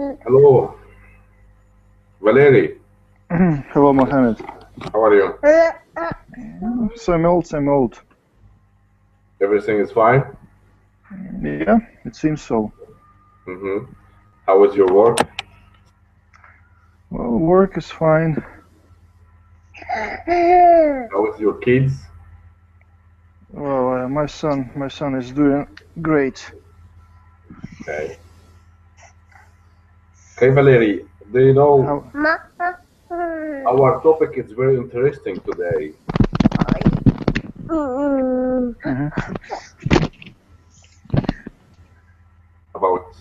Hello, Valery. Hello, Mohammed. How are you? Same old, same old. Everything is fine? Yeah, it seems so. How was your work? Well, work is fine. How was your kids? Well, my son is doing great. Okay. Okay, Valery, do you know our topic is very interesting today. About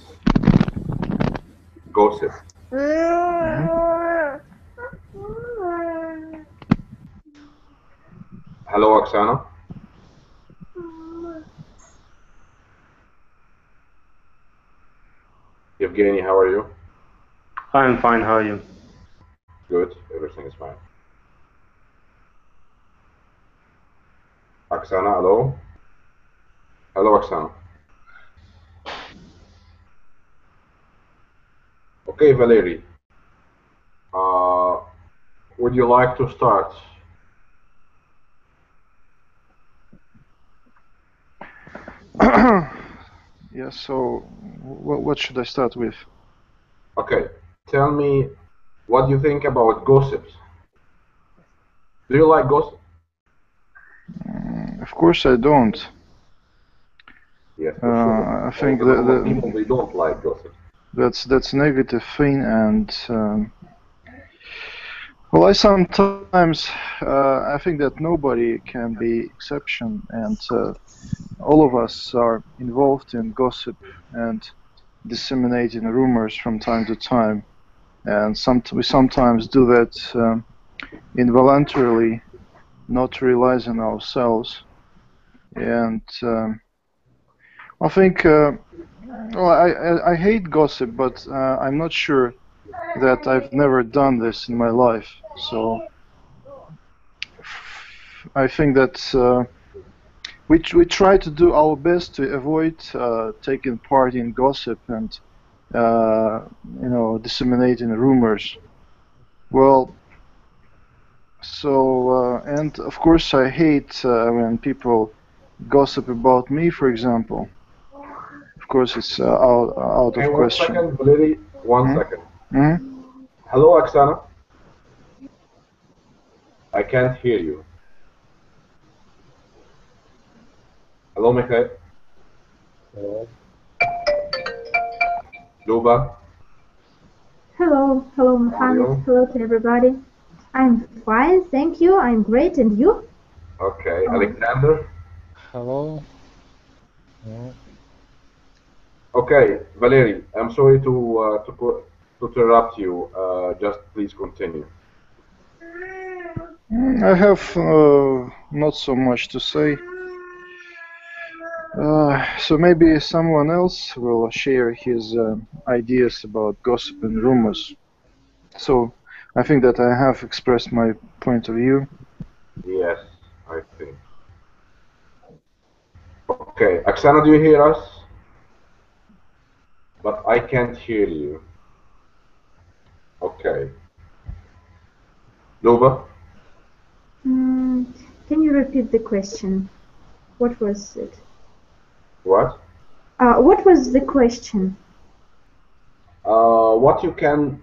gossip. Hello, Oksana. Evgeny, how are you? I'm fine, how are you? Good, everything is fine. Oksana, hello? Hello, Oksana. Okay, Valery. Would you like to start? Yeah, so what should I start with? Okay, tell me what you think about gossips. Do you like gossip? Of course I don't. Yes, for sure. I think the people, they don't like gossip. That's a negative thing, and well, I sometimes I think that nobody can be exception, and all of us are involved in gossip and disseminating rumors from time to time, and we sometimes do that involuntarily, not realizing ourselves. And I think, well, I hate gossip, but I'm not sure that I've never done this in my life. So I think that we try to do our best to avoid taking part in gossip and disseminating rumors. Well, so and of course I hate when people gossip about me, for example. Of course, it's out of question. 1 second, Valery. 1 second. Mm-hmm. Hello, Oksana. I can't hear you. Hello, Mikhail. Hello. Luba. Hello, Mohammed. Hello to everybody. I'm fine, thank you. I'm great, and you? Okay, Alexander. Hello. No. Okay, Valery. I'm sorry to interrupt you. Just please continue. I have not so much to say. So maybe someone else will share his ideas about gossip and rumors. So I think that I have expressed my point of view. Yes, I think. Okay, Oksana, do you hear us? But I can't hear you. Okay. Luba? Can you repeat the question? What was it? What? What was the question? What you can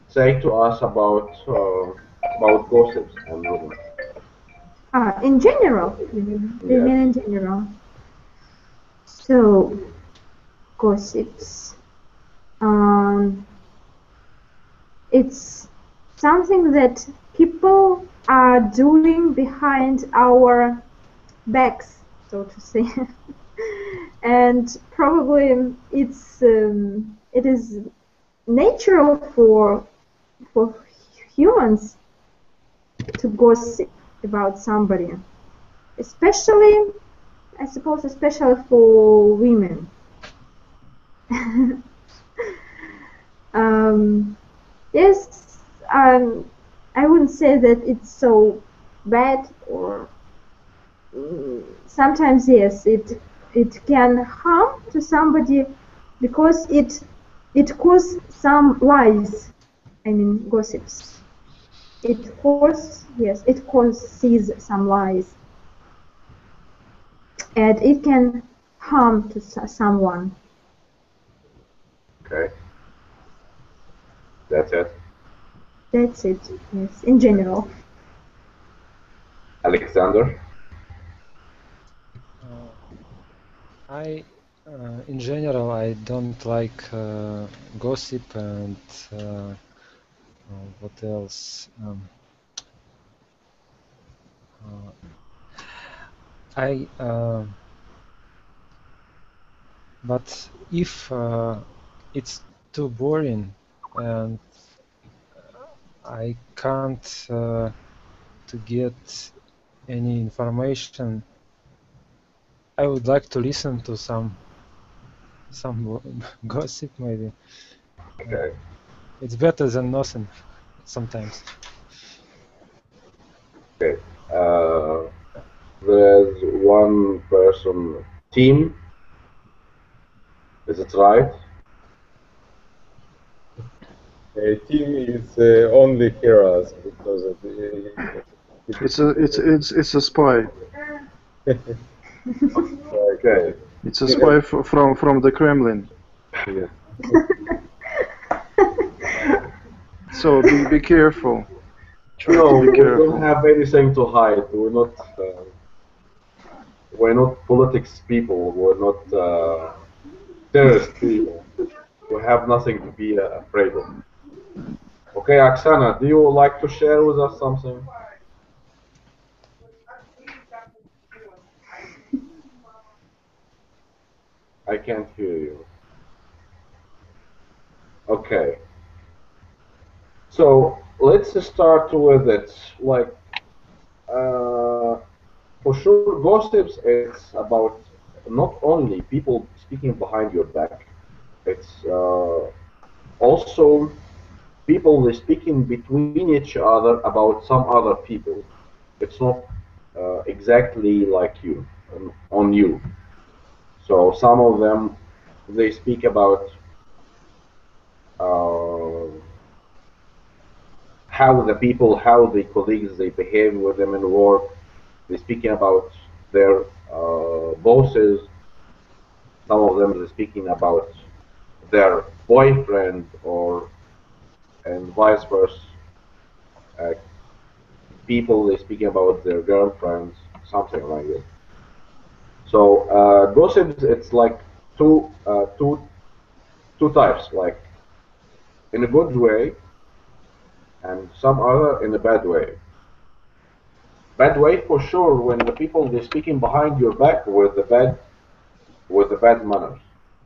say to us about gossips and rumors? In general, you mean in general? So, gossips. It's something that people are doing behind our backs, so to say. And probably it is natural for humans to gossip about somebody, especially, I suppose, especially for women. Yes, I wouldn't say that it's so bad, or sometimes yes, it can harm to somebody because it it causes some lies. I mean, gossips. It causes some lies, and it can harm to someone. Okay. That's it. That's it. Yes, in general. Alexander? In general, I don't like gossip and what else? But if it's too boring and I can't to get any information, I would like to listen to some gossip maybe. Okay. It's better than nothing sometimes. Okay. There's one person, team. Is it right? Team is only heroes because of It's a spy. Okay. It's a spy from the Kremlin. Yeah. So be careful. Try No, to be we careful. don't have anything to hide. We're not politics people. We're not terrorist people. We have nothing to be afraid of. Okay, Oksana, do you like to share with us something? I can't hear you. Okay. So let's start with it. Like, for sure, gossips, it's about not only people speaking behind your back, it's also people they speaking between each other about some other people. It's not exactly like you, on you. So some of them, they speak about how the colleagues, they behave with them in work. They're speaking about their bosses. Some of them are speaking about their boyfriend, or and vice versa. Uh, People they speaking about their girlfriends, something like this. So gossips, it's like two types, like in a good way, and some other in a bad way. Bad way for sure when the people they speaking behind your back with the bad manners.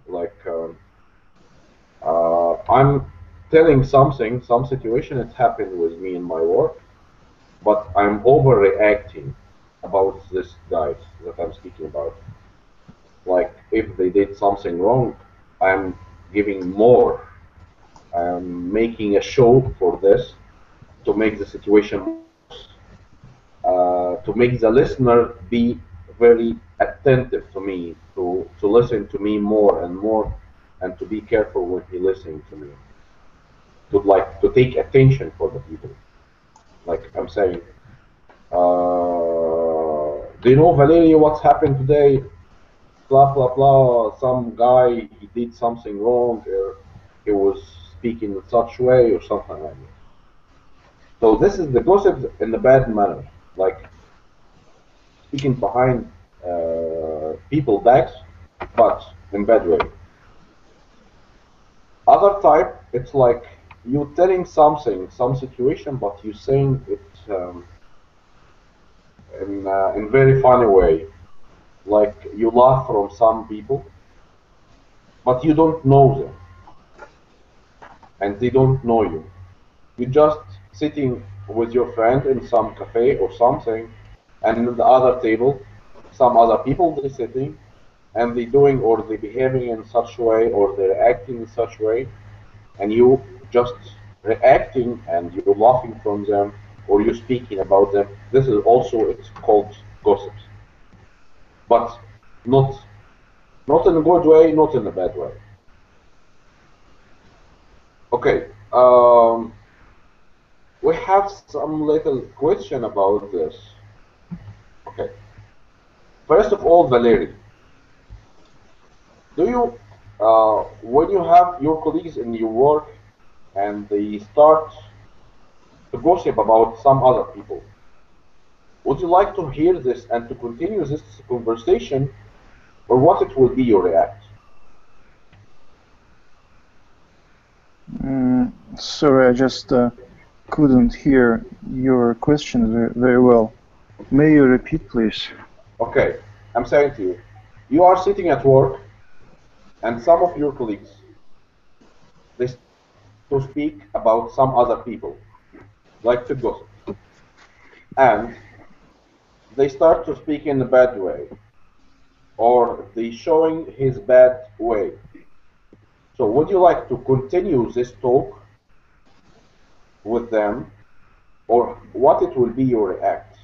Like I'm telling something, some situation it happened with me in my work, but I'm overreacting about this guys that I'm speaking about. Like if they did something wrong, I'm giving more. I'm making a show for this to make the situation worse, to make the listener be very attentive to me, to listen to me more and more, and to be careful when he listening to me, to take attention for the people. Like I'm saying, do you know Valeria what's happened today? Blah blah blah. Some guy he did something wrong, or he was speaking in such way, or something like that. So this is the gossip in the bad manner, like speaking behind people backs, but in bad way. Other type, it's like you telling something, some situation, but you saying it in very funny way. Like you laugh from some people, but you don't know them, and they don't know you. You're just sitting with your friend in some cafe or something, and in the other table, some other people they sitting, and they doing or they behaving in such way or they're acting in such way, and you just reacting and you're laughing from them or you speaking about them. This is also it's called gossips, but not in a good way, not in a bad way. Okay. We have some little question about this. Okay. First of all, Valery, do you, when you have your colleagues in your work and they start to gossip about some other people, would you like to hear this and to continue this conversation, or what it will be your react? Sorry, I just couldn't hear your question very well. May you repeat, please? Okay, I'm saying to you, you are sitting at work, and some of your colleagues, they start to speak about some other people, like to gossip, and they start to speak in a bad way, or they showing his bad way. So would you like to continue this talk with them, or what it will be your react?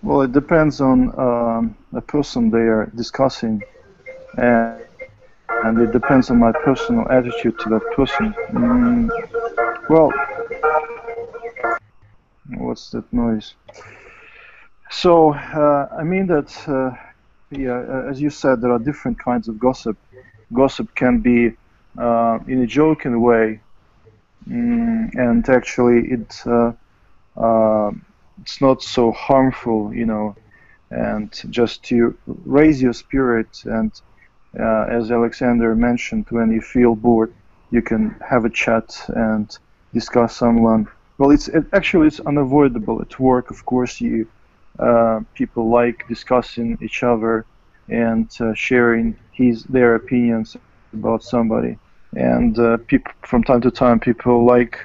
Well, it depends on the person they are discussing, and it depends on my personal attitude to that person. Well, what's that noise? So, I mean that, yeah, as you said, there are different kinds of gossip. Gossip can be in a joking way, and actually it's not so harmful, you know, and just to raise your spirit. And as Alexander mentioned, when you feel bored, you can have a chat and discuss someone. Well, actually it's unavoidable at work. Of course, people like discussing each other and sharing their opinions about somebody. And people, from time to time, people like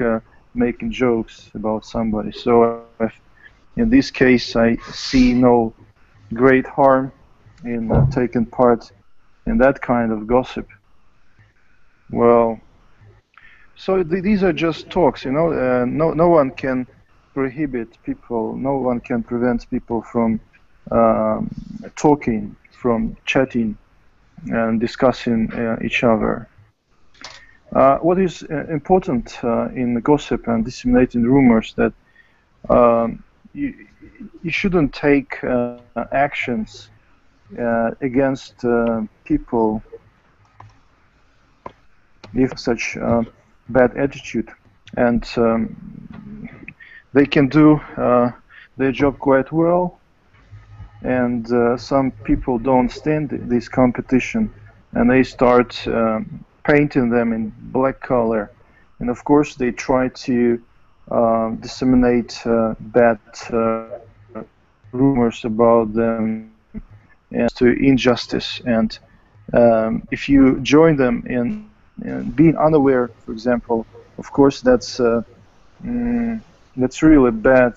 making jokes about somebody. So in this case, I see no great harm in taking part in that kind of gossip. Well, so these are just talks, you know. No one can prohibit people. No one can prevent people from talking, from chatting, and discussing each other. What is important in gossip and disseminating rumors that you shouldn't take actions against people with such bad attitude, and they can do their job quite well, and some people don't stand this competition, and they start painting them in black color, and of course they try to disseminate bad rumors about them and to injustice. And if you join them in being unaware, for example, of course that's really bad.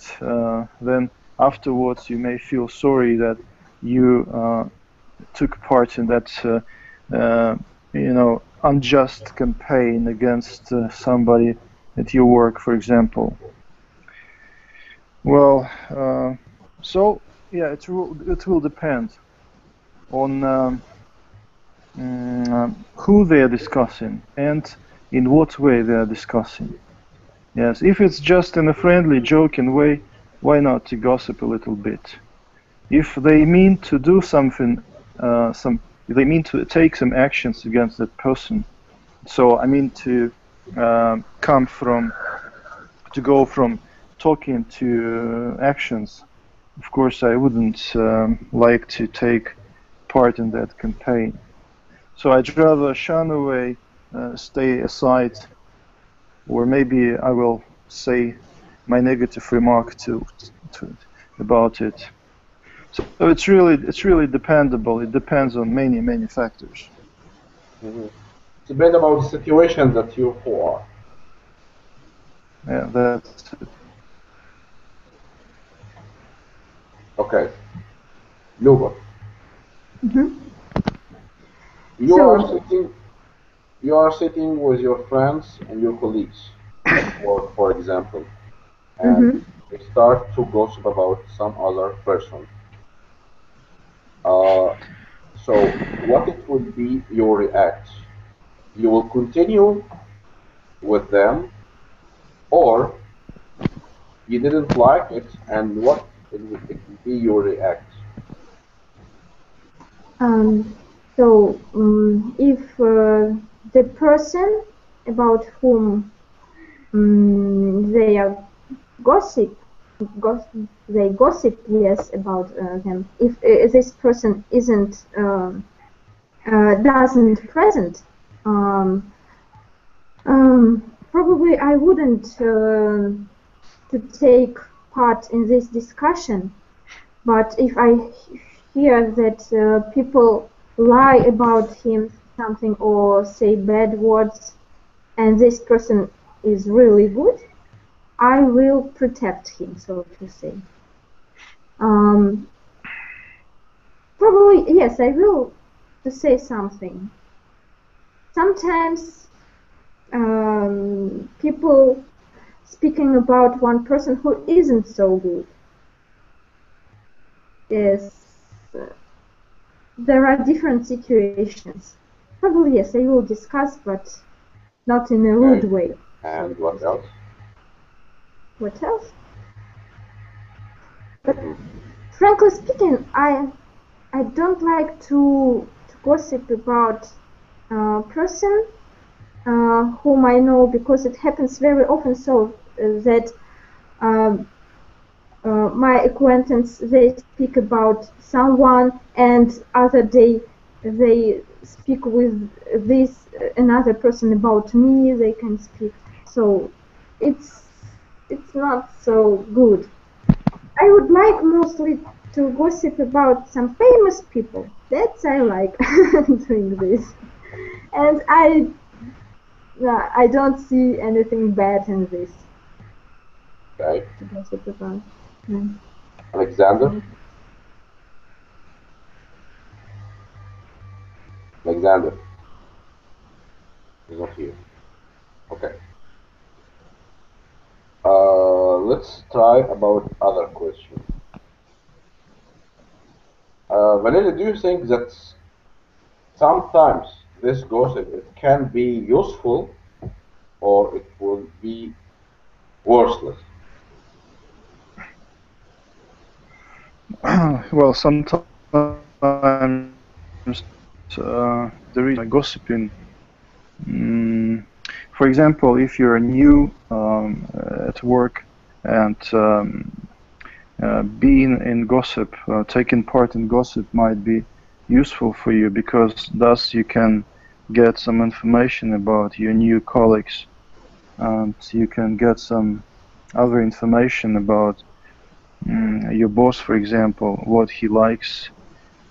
Then afterwards you may feel sorry that you took part in that unjust campaign against somebody at your work, for example. Well, so yeah, it will depend on who they are discussing and in what way they are discussing. Yes, if it's just in a friendly, joking way, why not to gossip a little bit? If they mean to do something, if they mean to take some actions against that person, so I mean to go from talking to actions, of course I wouldn't like to take part in that campaign. So I'd rather shun away, stay aside, or maybe I will say my negative remark about it. So it's really dependable. It depends on many factors. Mm-hmm. It's a bit about the situation that you are. Yeah, that's it. Mm-hmm. Okay. Luba. You are sitting with your friends and your colleagues at work, for example, and they start to gossip about some other person. So what it will be your react? You will continue with them, or you didn't like it, and what it would be your react? If the person about whom they are gossip, they gossip, yes, about them. If this person isn't doesn't present, probably I wouldn't to take part in this discussion. But if I hear that people lie about him something or say bad words, and this person is really good, I will protect him, so to say. Probably, yes, I will to say something. Sometimes people speaking about one person who isn't so good. Yes, there are different situations. Probably, yes, I will discuss, but not in a rude way. And what else? What else? But frankly speaking, I don't like to gossip about a person whom I know, because it happens very often so that my acquaintance, they speak about someone, and other day they speak with this another person about me. They can speak, so it's not so good. I would like mostly to gossip about some famous people. That's I like doing this, and I don't see anything bad in this. Okay. To gossip about. Alexander? Alexander is not here. Okay. Let's try about other question. Vanilla, do you think that sometimes this gossip, it can be useful, or it will be worthless? Well, sometimes there is gossiping. For example, if you're new at work, and being in gossip, taking part in gossip might be useful for you, because thus you can get some information about your new colleagues, and you can get some other information about your boss, for example, what he likes,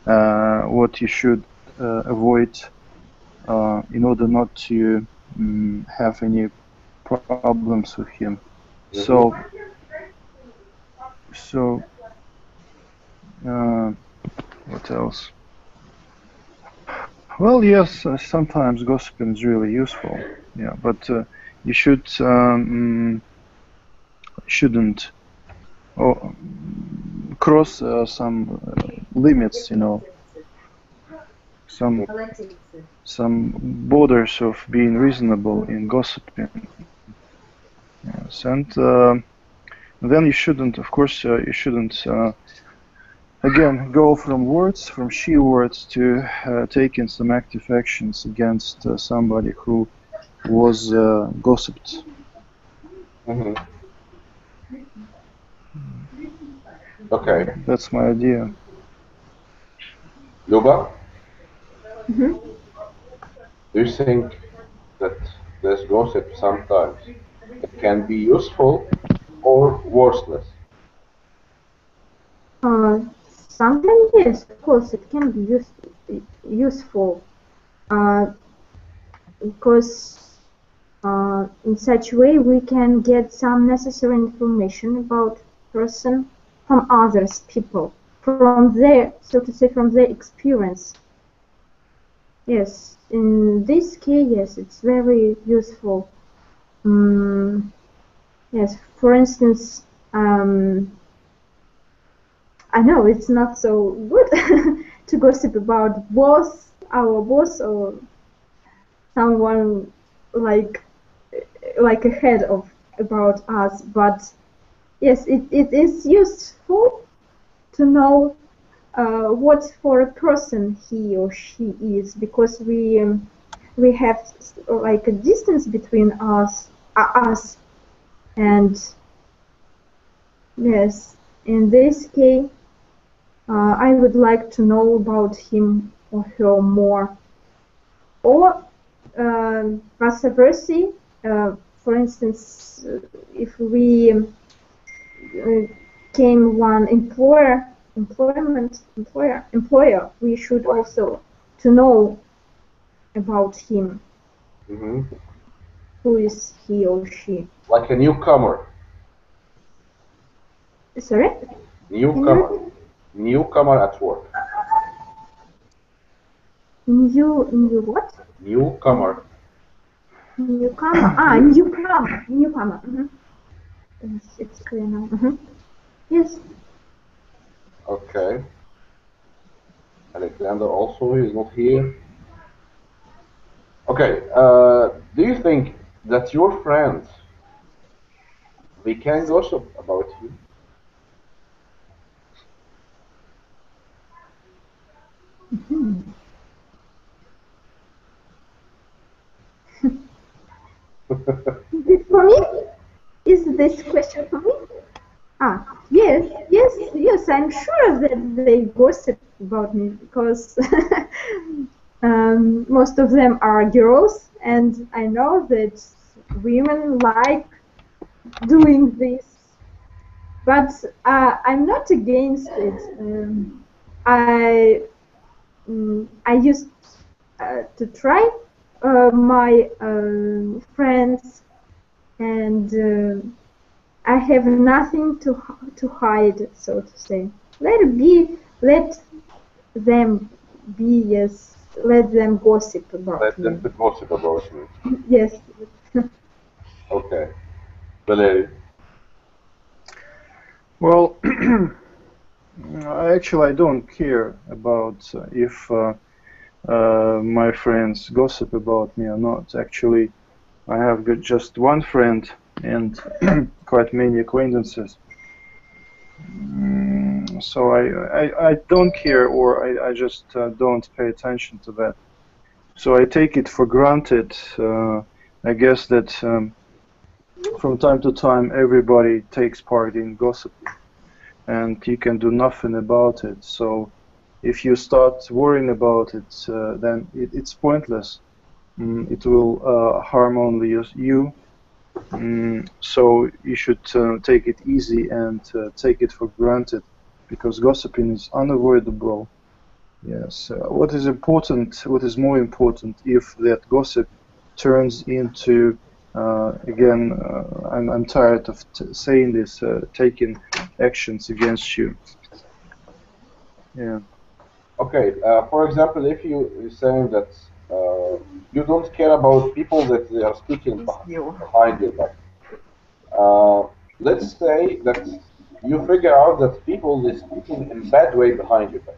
what you should avoid in order not to have any problems with him. So what else? Well, yes, sometimes gossiping is really useful. Yeah, but you shouldn't cross some limits, you know, some borders of being reasonable in gossiping. Yes, and then you shouldn't, of course, you shouldn't again go from sheer words to taking some active actions against somebody who was gossiped. Okay. That's my idea. Luba? Do you think that this gossip sometimes it can be useful or worthless? Sometimes, yes, of course, it can be useful, because in such way we can get some necessary information about person from others people, from their, so to say, from their experience. Yes, in this case, yes, it's very useful. Yes, for instance, I know it's not so good to gossip about our boss, or someone like like ahead of about us, but yes, it is useful to know what for a person he or she is, because we have like a distance between us, and yes, in this case, I would like to know about him or her more, or vice versa. For instance, if we came one employer, we should also to know about him. Hmm. Who is he or she? Like a newcomer. Sorry? Newcomer at work. New what? Newcomer. Newcomer. Newcomer. It's clear now. Yes. Okay. Alexander also is not here. Okay. Do you think that your friends they can gossip about you? Is it for me? Is this question for me? Yes, I'm sure that they gossip about me, because most of them are girls, and I know that women like doing this, but I'm not against it. I used to try my friends, and I have nothing to hide, so to say. Let them be, yes. Let them gossip about Let me. them gossip about me. Yes. Okay. Valery. Well, actually, I don't care about if my friends gossip about me or not. Actually, I have got just one friend and quite many acquaintances. So I don't care, or I just don't pay attention to that. So I take it for granted. I guess that from time to time everybody takes part in gossip, and you can do nothing about it. So if you start worrying about it, then it's pointless. It will harm only you. So you should take it easy and take it for granted, because gossiping is unavoidable. Yes. What is important? What is more important if that gossip turns into again? I'm tired of saying this. Taking actions against you. Yeah. Okay. For example, if you're saying that you don't care about people that they are speaking behind your back. Let's say that you figure out that people are speaking in bad way behind your back.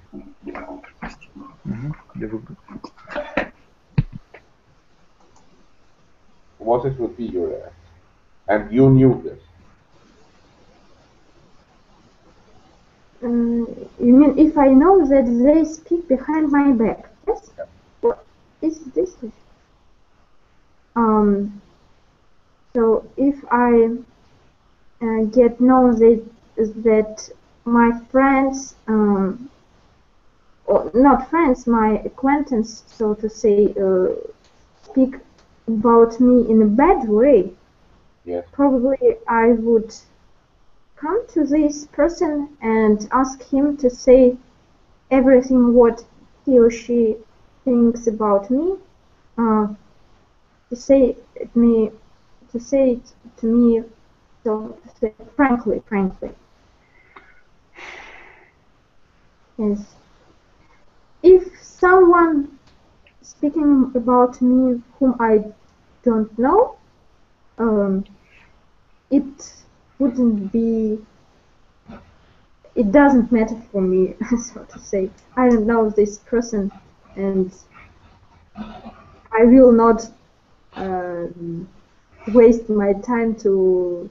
What it would be your reaction? And you knew this. You mean if I know that they speak behind my back? Yes. What is this? So if I get known that my friends, or not friends, my acquaintance, so to say, speak about me in a bad way, Yes. probably I would come to this person and ask him to say everything what he or she thinks about me, to say it to me, so to say, frankly. Yes. If someone speaking about me whom I don't know, it wouldn't be. It doesn't matter for me, so to say. I don't know this person, and I will not waste my time to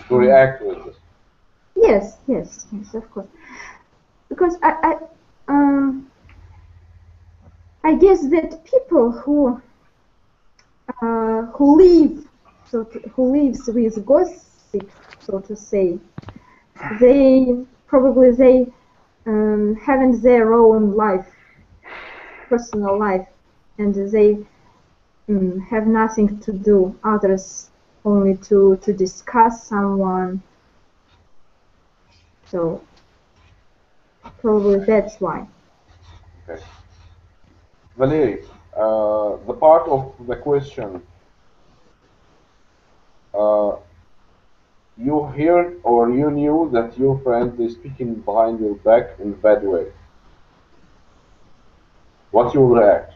react with this. yes, yes, yes, of course. Because I guess that people who live who lives with gossip, so to say, they probably haven't their own life, personal life, and they have nothing to do others only to discuss someone. So probably that's why. Okay. Valery, the part of the question, uh, you heard or you knew that your friend is speaking behind your back in a bad way. What's your react?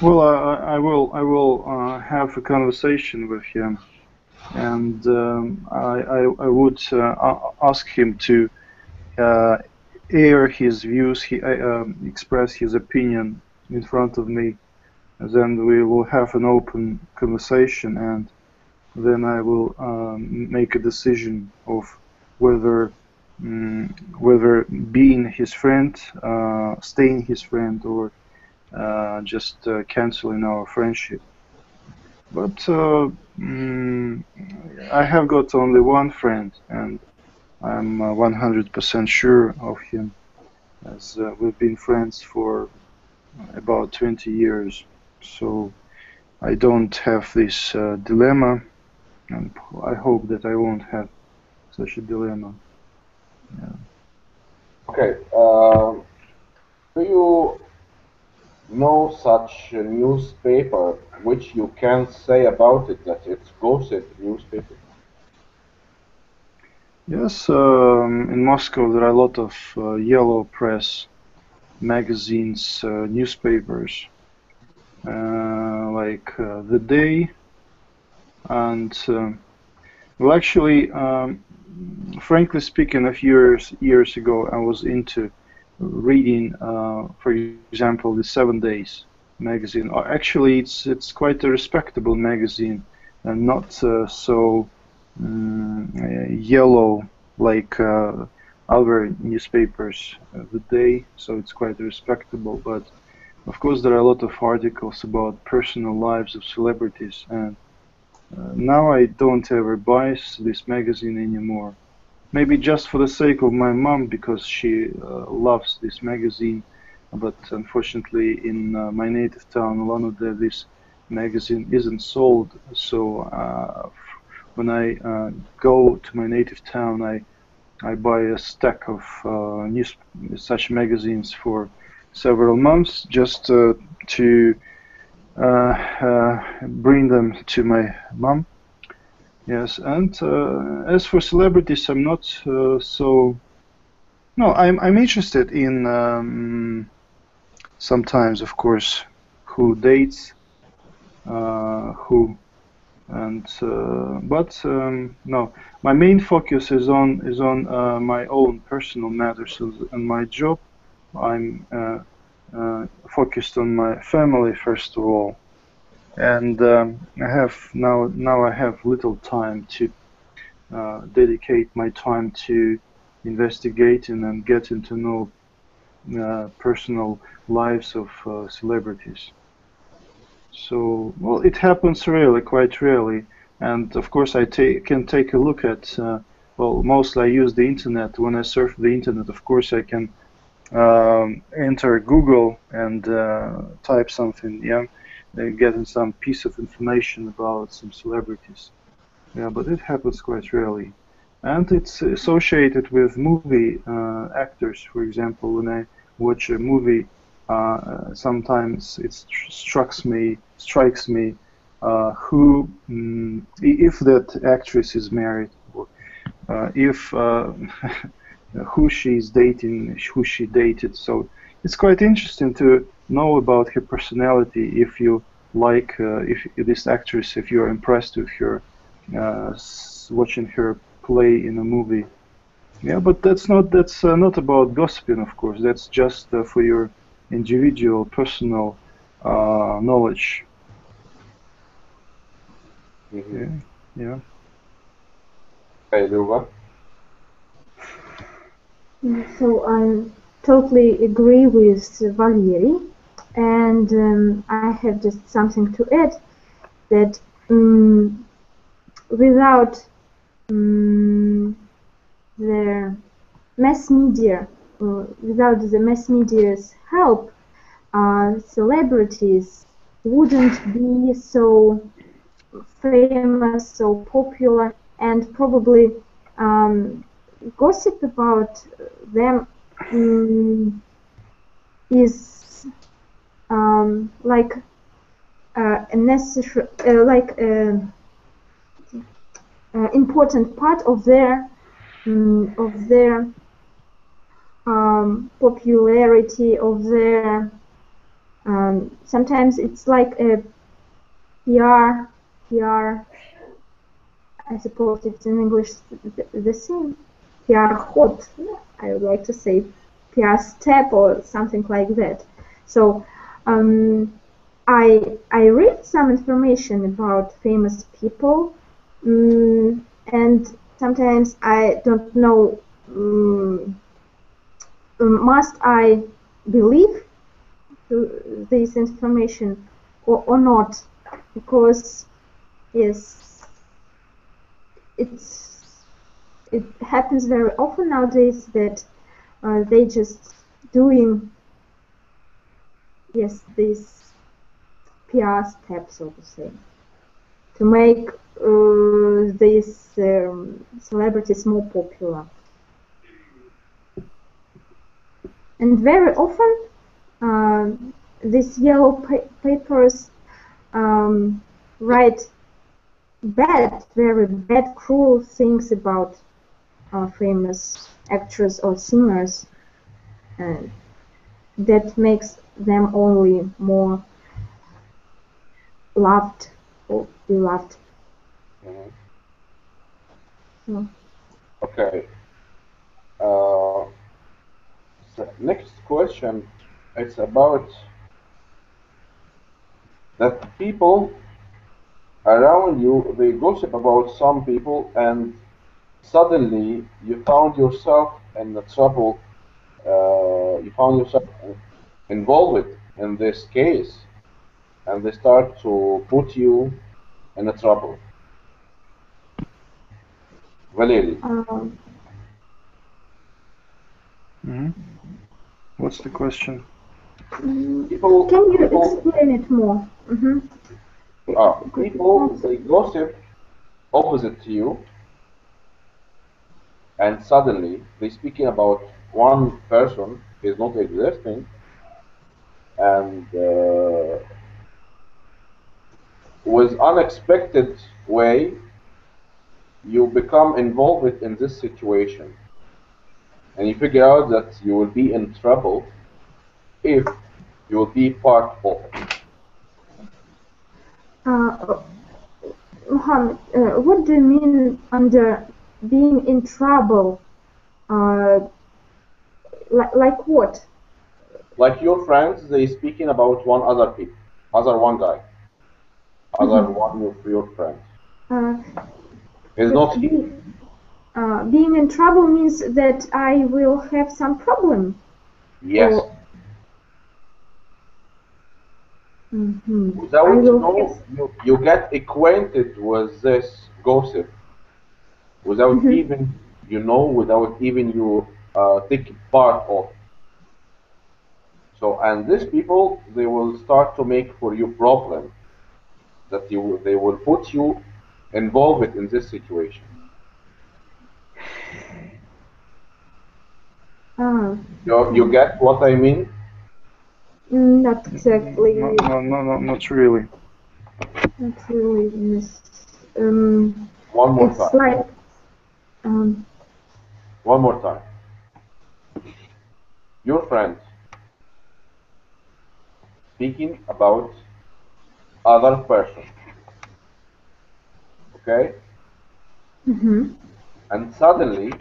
Well, I will have a conversation with him, and I would ask him to air his views, express his opinion in front of me. And then we will have an open conversation, and then I will make a decision of whether whether being his friend, staying his friend, or just canceling our friendship. But I have got only one friend, and I'm 100% sure of him, as we've been friends for about 20 years. So I don't have this dilemma, and I hope that I won't have such a dilemma. Yeah. Okay. Do you know such a newspaper which you can say about it that it's gossip newspaper? Yes, in Moscow there are a lot of yellow press magazines, newspapers, like The Day, and well, actually, frankly speaking, a few years ago, I was into reading, for example, the 7 Days magazine. Actually, it's quite a respectable magazine, and not so yellow like other newspapers. The Day, so it's quite respectable. But of course, there are a lot of articles about personal lives of celebrities, and now I don't ever buy this magazine anymore. Maybe just for the sake of my mom, because she loves this magazine. But unfortunately, in my native town, Ulан-Ude, this magazine isn't sold. So when I go to my native town, I buy a stack of such magazines for several months just to bring them to my mom. Yes, and as for celebrities, I'm not so. No, I'm interested in sometimes, of course, who dates, who, and but no, my main focus is on my own personal matters and my job. I'm focused on my family first of all, and I have now I have little time to dedicate my time to investigating and getting to know personal lives of celebrities. So, well, it happens rarely, quite rarely, and of course I can take a look at. Well, mostly I use the internet. When I surf the internet, of course I can enter Google and type something, yeah, getting some piece of information about some celebrities. Yeah, but it happens quite rarely. And it's associated with movie actors. For example, when I watch a movie, sometimes it strikes me who, if that actress is married, or if who she's dating, who she dated. So it's quite interesting to know about her personality. If you like, if this actress, if you're impressed with her, watching her play in a movie. Yeah, but that's not about gossiping, of course. That's just for your individual, personal knowledge. Mhm. Yeah. Okay, Luba. So I totally agree with Valery, and I have just something to add that without the mass media, without the mass media's help, celebrities wouldn't be so famous, so popular, and probably gossip about them is like a necessary, like important part of their popularity, of their sometimes it's like a PR, I suppose it's in English the same, PR hot, I would like to say, PR step or something like that. So I read some information about famous people, and sometimes I don't know, must I believe this information or not, because yes, it happens very often nowadays that they just doing these PR steps, so to say, to make these celebrities more popular. And very often these yellow papers write very bad, cruel things about famous actors or singers, and that makes them only more loved or beloved. Mhm. So, Okay. Uh, so next question. It's about that people around you, they gossip about some people, and suddenly you found yourself in the trouble. You found yourself involved in this case, and they start to put you in a trouble. Valery, um, What's the question? people, can you people, explain it more? people, they gossip opposite to you, and suddenly they speaking about one person is not existing, and with unexpected way you become involved in this situation, and you figure out that you will be in trouble if you will be part of it. Mohammed, what do you mean under being in trouble? Uh, like what? Like your friends, they speaking about one other people, other one guy, other one of your friends. Uh, Is but not he. being in trouble means that I will have some problem. Yes. Or I Without will know, have. you get acquainted with this gossip without even without even you take part of it. So, and these people, they will start to make for you problem, that they will put you involved in this situation. You get what I mean? Not exactly. Not really. Not really. Yes. One more It's time. like One more time. Your friend speaking about other person, okay? And suddenly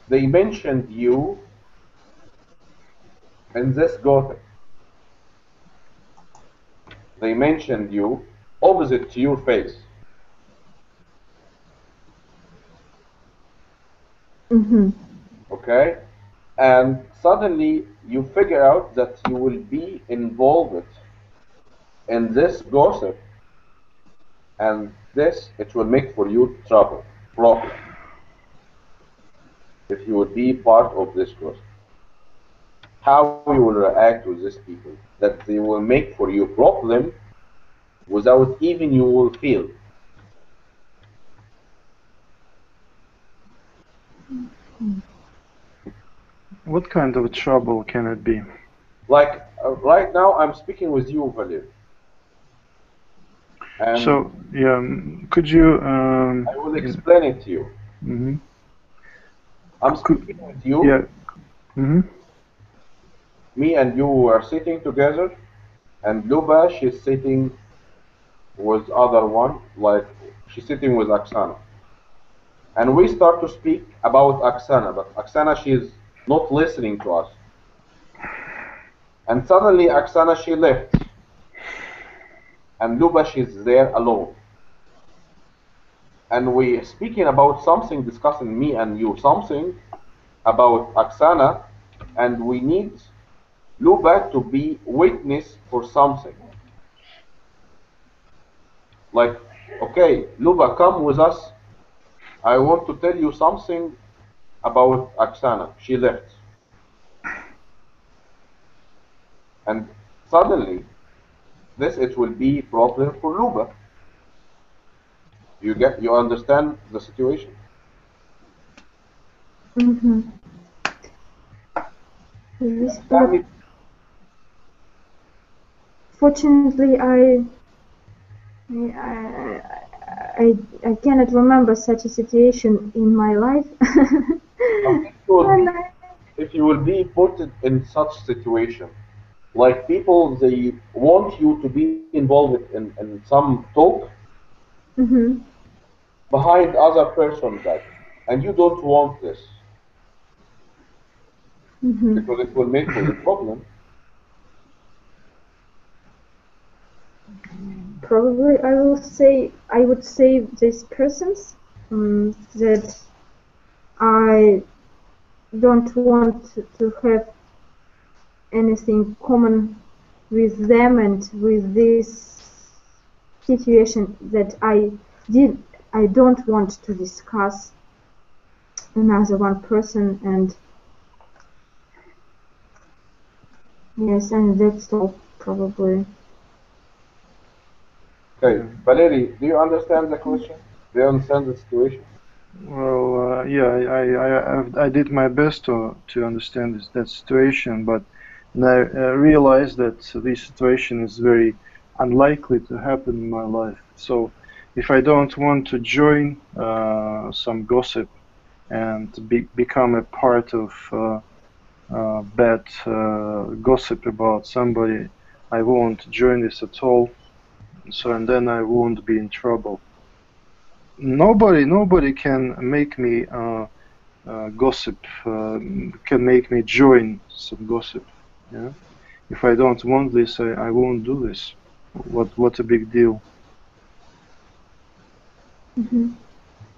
they mentioned you in this gossip. they mentioned you opposite to your face. Okay? And suddenly you figure out that you will be involved in this gossip, and this, it will make for you trouble, problem, if you would be part of this gossip. How you will react with these people, that they will make for you problem without even you will feel. What kind of trouble can it be? Like right now I'm speaking with you, Valir. And So, yeah, could you... I will explain it to you. Mm-hmm. I'm speaking with you. Yeah. Mm-hmm. Me and you are sitting together, and Luba, she's sitting with other one, like she's sitting with Oksana. And we start to speak about Oksana, but Oksana, she's not listening to us. And suddenly Oksana, she left. And Luba, she's there alone. And we speaking about something, discussing me and you, something about Oksana, and we need Luba to be witness for something. Like, okay, Luba, come with us. I want to tell you something about Oksana. She left. And suddenly, this, it will be problem for Luba. You understand the situation? Yes, but fortunately, I cannot remember such a situation in my life. If you will be put in such situation, like people, they want you to be involved in some talk behind other person's back, and you don't want this, because it will make for the problem. Probably I would say these persons that I don't want to have anything common with them and with this situation that I don't want to discuss another one person, and yes, and that's all probably. Okay, Valeri, do you understand the question? Do you understand the situation? Well, yeah, I did my best to understand that situation, but I realized that this situation is very unlikely to happen in my life. So, if I don't want to join some gossip and become a part of bad gossip about somebody, I won't join this at all. So, and then I won't be in trouble. Nobody can make me gossip, can make me join some gossip. Yeah, if I don't want this, I won't do this. What a big deal.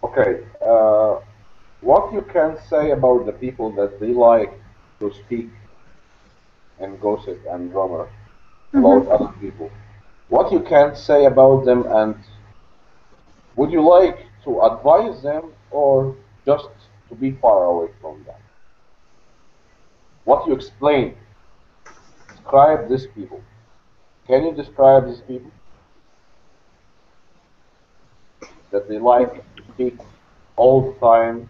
Okay, what you can say about the people that they like to speak and gossip and rumor about other people? What you can say about them, and would you like to advise them or just to be far away from them? What you explain, describe these people. Can you describe these people? That they like to speak all the time.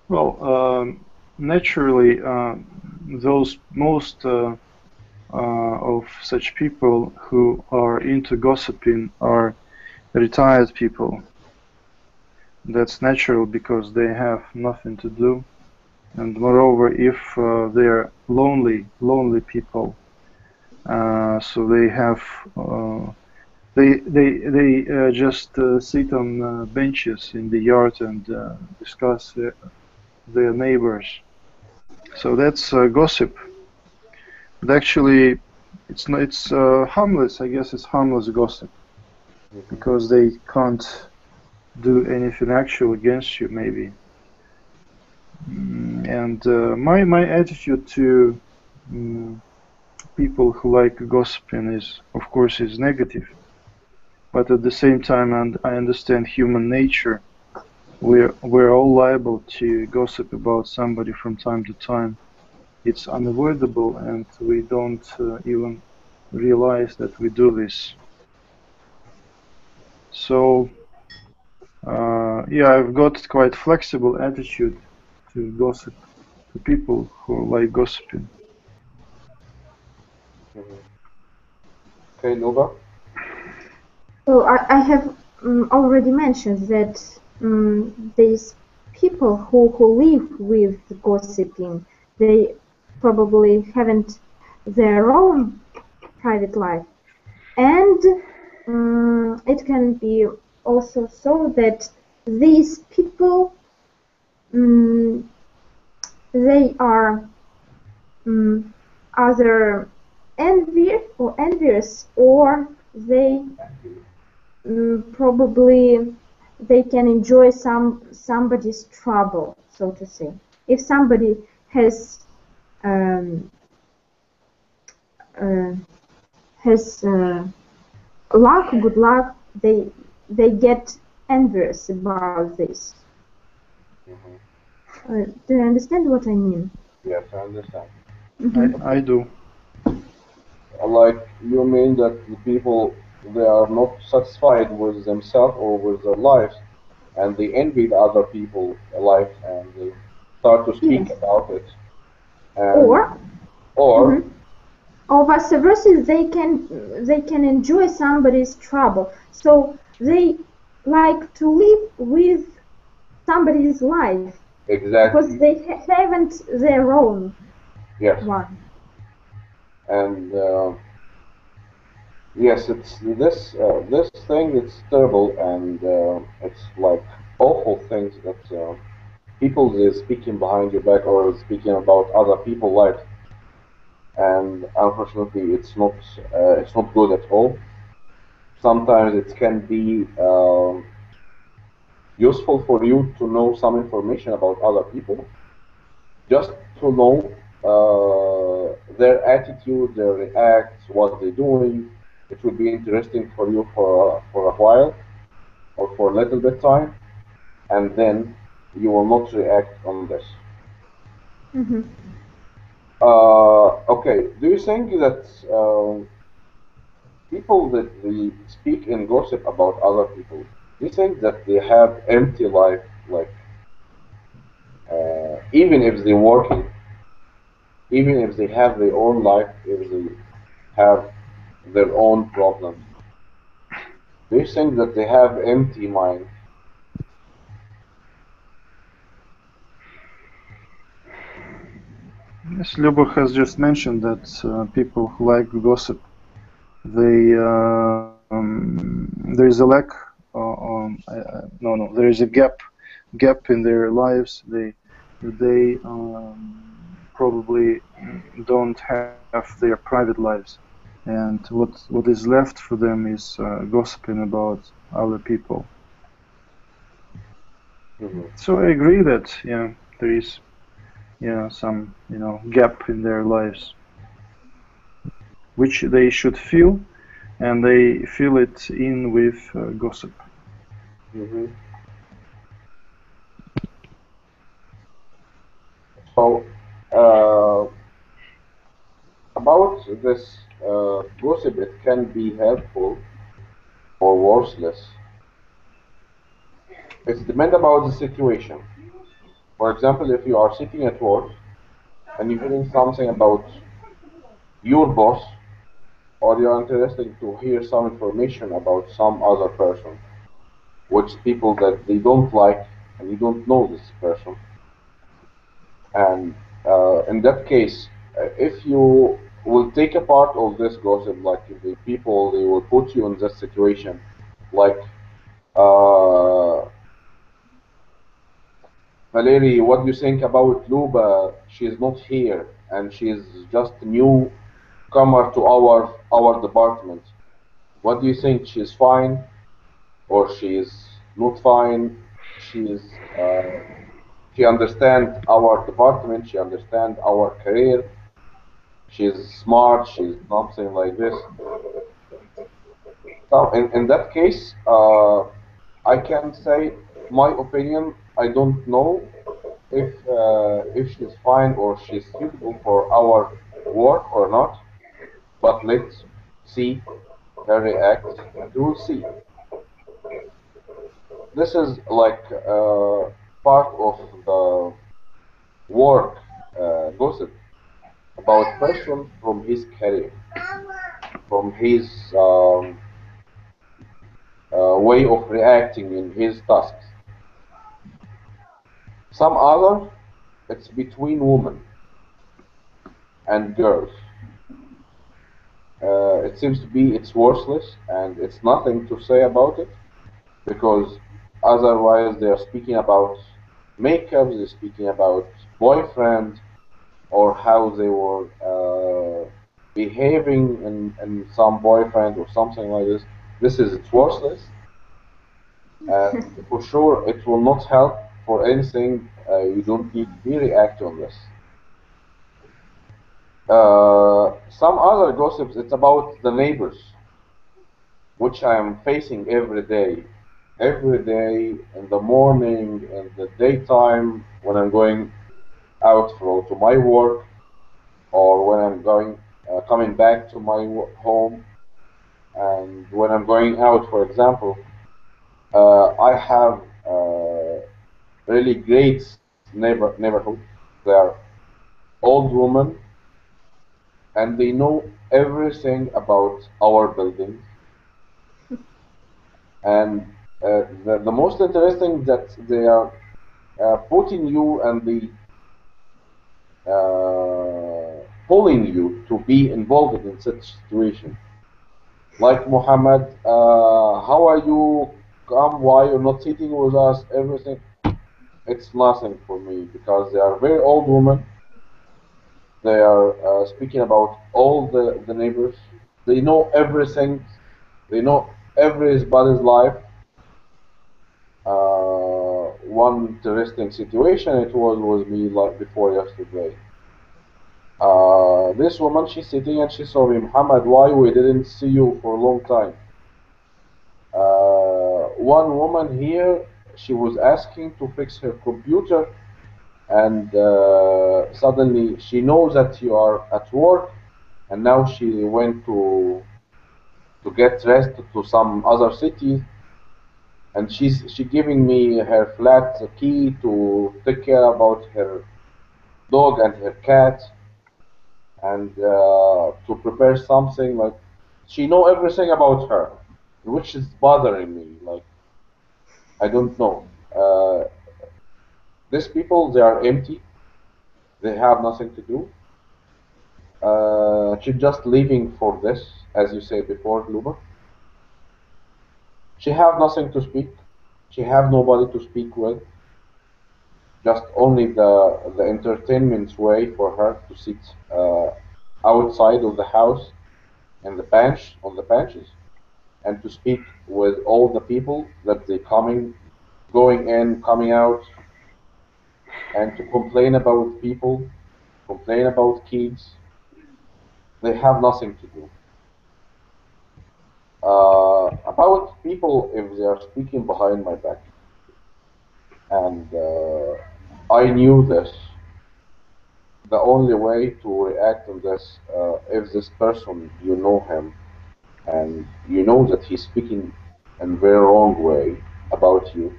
Well, naturally, those most of such people who are into gossiping are retired people. That's natural because they have nothing to do, and moreover, if they're lonely people, so they have they just sit on benches in the yard and discuss their neighbors. So that's gossip. But actually, it's not. It's harmless. I guess it's harmless gossip because they can't do anything actual against you, maybe. And my attitude to people who like gossiping is, of course, is negative. But at the same time, and I understand human nature. We're all liable to gossip about somebody from time to time. It's unavoidable, and we don't even realize that we do this. So, yeah, I've got quite flexible attitude to gossip, to people who like gossiping. Okay, Nova? So I have already mentioned that these people who live with gossiping, they probably haven't their own private life. And it can be also so that these people, they are either envious, or they probably they can enjoy somebody's trouble, so to say. If somebody has good luck, they get envious about this. Do you understand what I mean? Yes, I understand. I do. Like, you mean that the people, they are not satisfied with themselves or with their lives, and they envy the other people's life, and they start to speak Yes. about it. And, Or or or vice versa, they can enjoy somebody's trouble. So they like to live with somebody's life because exactly, they haven't their own yes. one. And yes, it's this thing. It's terrible, and it's like awful things that people is speaking behind your back or speaking about other people's lives, and unfortunately, it's not good at all. Sometimes it can be useful for you to know some information about other people, just to know their attitude, their reacts, what they're doing. It will be interesting for you for a while or for a little bit time, and then you will not react on this. Hmm. Okay, do you think that people that they speak and gossip about other people, do you think that they have empty life, like even if they're working, even if they have their own life, if they have their own problems, do you think that they have empty mind? Yes, Lubo has just mentioned that people who like gossip, they there is a lack. No, there is a gap in their lives. They probably don't have their private lives, and what is left for them is gossiping about other people. So I agree that there is some gap in their lives, which they should fill, and they fill it in with gossip. Mm-hmm. So, uh, about this gossip, it can be helpful or worthless. It's depend about the situation. For example, if you are sitting at work and you're hearing something about your boss, or you're interested to hear some information about some other person, which people that they don't like, and you don't know this person, and in that case, if you will take a part of this gossip, like if the people they will put you in this situation, like uh, Valerie, what do you think about Luba? She's not here, and she's just new comer to our department. What do you think? She's fine, or she's not fine? She's she understands our department. She understands our career. She's smart. She's something like this. So in that case, I can say my opinion. I don't know if she's fine or she's suitable for our work or not. But let's see her react, and we will see. This is like part of the work gossip about person from his career, from his way of reacting in his tasks. Some other, it's between women and girls. It seems to be it's worthless and it's nothing to say about it because otherwise they are speaking about makeup, they're speaking about boyfriend or how they were behaving in some boyfriend or something like this. This is it's worthless and for sure it will not help for anything. You don't need to react on this. Some other gossips, it's about the neighbors, which I am facing every day. Every day in the morning, in the daytime, when I'm going out to my work, or when I'm coming back to my home, and when I'm going out, for example, I have really great neighborhood. They are old women, and they know everything about our building. And the most interesting that they are putting you and the pulling you to be involved in such situation. Like Muhammad, how are you? Come, why you're not sitting with us? Everything. It's nothing for me because they are very old women. They are speaking about all the neighbors. They know everything. They know everybody's life. One interesting situation it was with me like before yesterday. This woman, she's sitting and she saw me, Muhammad, why we didn't see you for a long time? One woman here, she was asking to fix her computer, and suddenly she knows that you are at work, and now she went to get rest to some other city, and she giving me her flat key to take care about her dog and her cat, and to prepare something like she know everything about her, which is bothering me. Like I don't know. These people they are empty. They have nothing to do. She's just leaving for this, as you said before, Luba. She have nothing to speak. She have nobody to speak with. Just only the entertainment way for her to sit outside of the house and the bench on the benches and to speak with all the people that they coming, going in, coming out, and to complain about people, complain about kids. They have nothing to do. About people if they are speaking behind my back, and I knew this. The only way to react on this, if this person you know him and you know that he's speaking in very wrong way about you,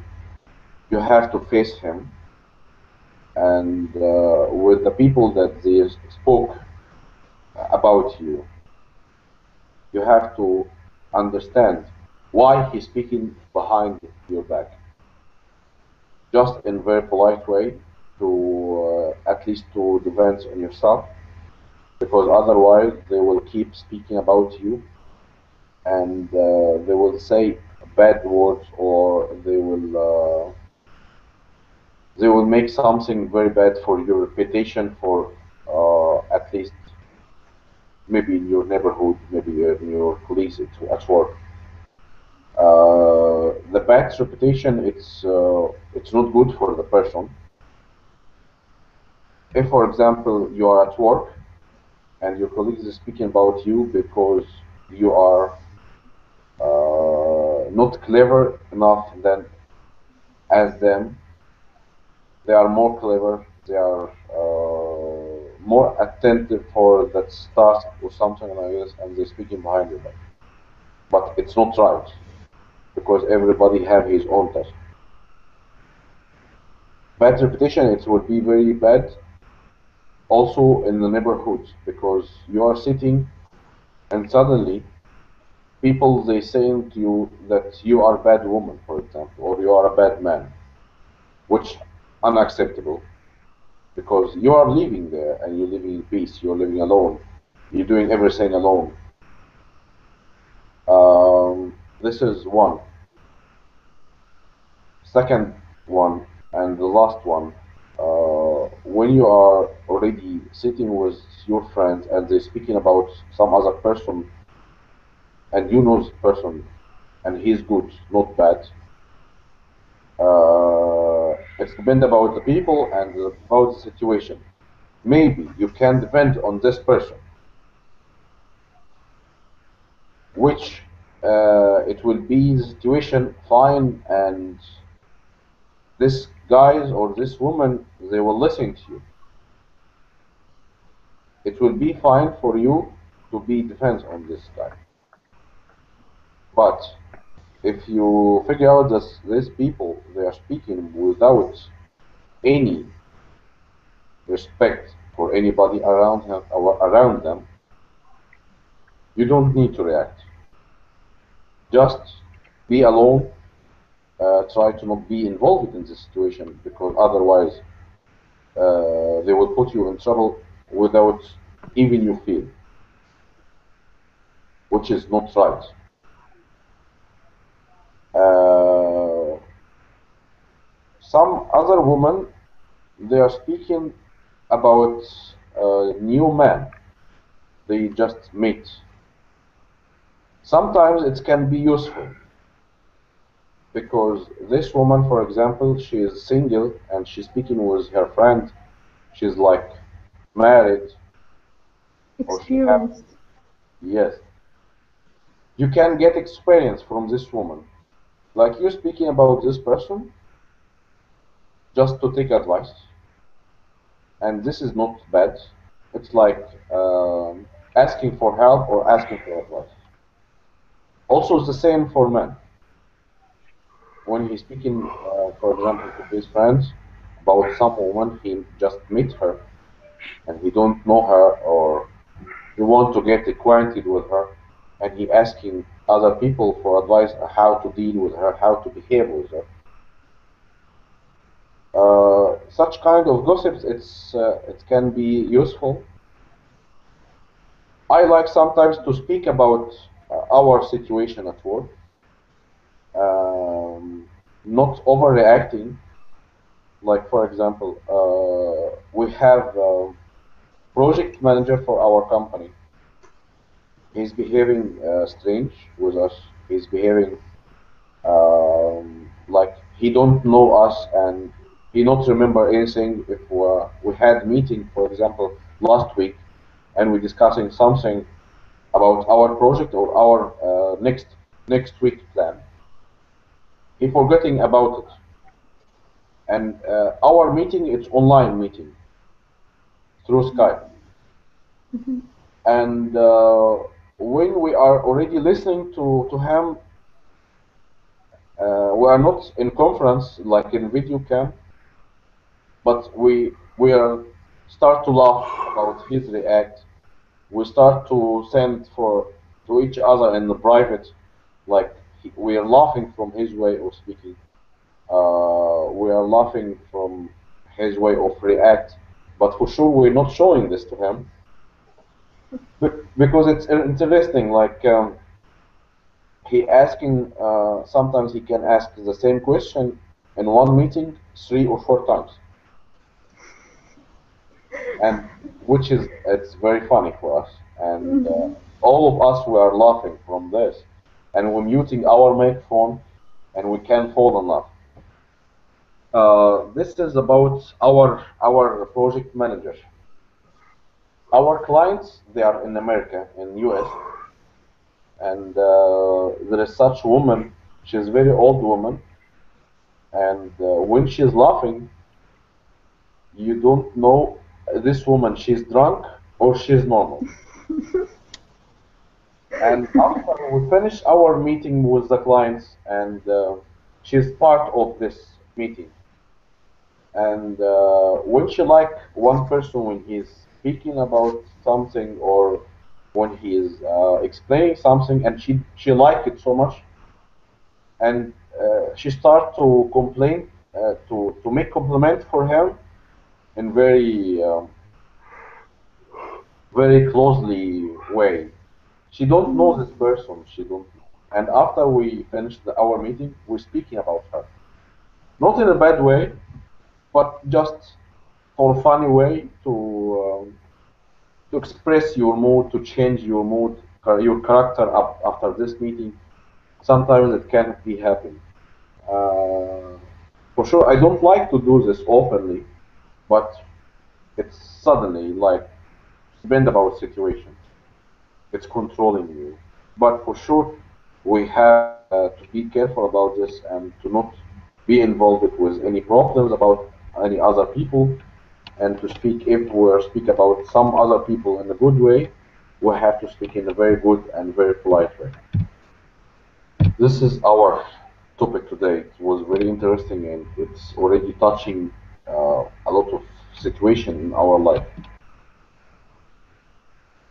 you have to face him and with the people that they spoke about you, you have to understand why he's speaking behind your back. Just in very polite way to at least to defend on yourself, because otherwise they will keep speaking about you and they will say bad words or they will make something very bad for your reputation for at least maybe in your neighborhood, maybe in your colleagues at work. The bad reputation, it's not good for the person. If, for example, you are at work and your colleagues are speaking about you because you are not clever enough than as them, they are more clever, they are more attentive for that task or something like this, and they're speaking behind your back. But it's not right, because everybody have his own task. Bad reputation, it would be very bad also in the neighborhood, because you are sitting and suddenly people they saying to you that you are a bad woman, for example, or you are a bad man, which unacceptable, because you are living there and you're living in peace, you're living alone, you're doing everything alone. This is one. Second one, and the last one, when you are already sitting with your friends and they're speaking about some other person, and you know this person, and he's good, not bad. It's depend about the people and about the situation. Maybe you can depend on this person, which it will be the situation fine, and this guys or this woman, they will listen to you. It will be fine for you to be defense on this guy. But if you figure out that these people, they are speaking without any respect for anybody around him or around them, you don't need to react. Just be alone. Try to not be involved in this situation, because otherwise they will put you in trouble without even you feel, which is not right. Some other women, they are speaking about a new man they just meet. Sometimes it can be useful, because this woman, for example, she is single and she's speaking with her friend. She's like married. Or she have, Experienced. yes. You can get experience from this woman. Like you speaking about this person just to take advice. And this is not bad. It's like asking for help or asking for advice. Also, it's the same for men. When he's speaking, for example, to his friends about some woman, he just met her and he don't know her, or he want to get acquainted with her, and he asking other people for advice how to deal with her, how to behave with her. Such kind of gossips, it can be useful. I like sometimes to speak about our situation at work, not overreacting. Like, for example, we have a project manager for our company. He's behaving strange with us. He's behaving like he don't know us, and he not remember anything. If we had meeting, for example, last week, and we're discussing something about our project or our next week plan, he forgetting about it. And our meeting, it's online meeting through Skype. And when we are already listening to him, we are not in conference like in video cam, but we are start to laugh about his react. We start to send to each other in the private, like we are laughing from his way of speaking. We are laughing from his way of react, but for sure we're not showing this to him, because it's interesting. Like he asking, sometimes he can ask the same question in one meeting 3 or 4 times, and which is it's very funny for us. and all of us were laughing from this, and we're muting our microphone, and we can't hold on laugh. This is about our project manager. Our clients, they are in America, in US, and there is such woman. She's a very old woman, and when she's laughing, you don't know this woman, she's drunk or she's normal. And after we finish our meeting with the clients, and she's part of this meeting, and when she like one person, when he's speaking about something or when he is explaining something, and she liked it so much, and she start to complain, to make compliment for him in very closely way. She don't know this person. She don't. And after we finished our meeting, we're speaking about her, not in a bad way, but just for a funny way to express your mood, to change your mood, your character up after this meeting. Sometimes it can be happening. For sure, I don't like to do this openly, but it's suddenly like depend about situation. It's controlling you. But for sure, we have to be careful about this and to not be involved with any problems about any other people, and to speak, if we speak about some other people in a good way, we have to speak in a very good and very polite way. This is our topic today. It was very interesting, and it's already touching a lot of situation in our life.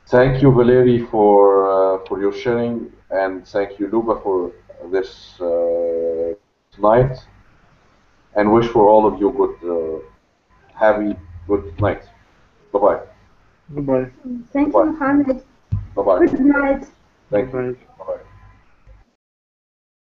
Thank you, Valeri, for your sharing, and thank you, Luba, for this night. And wish for all of you good, happy, good night. Bye bye. Goodbye. Thank you, Mohammed. Bye bye. Good night. Thank you. Bye.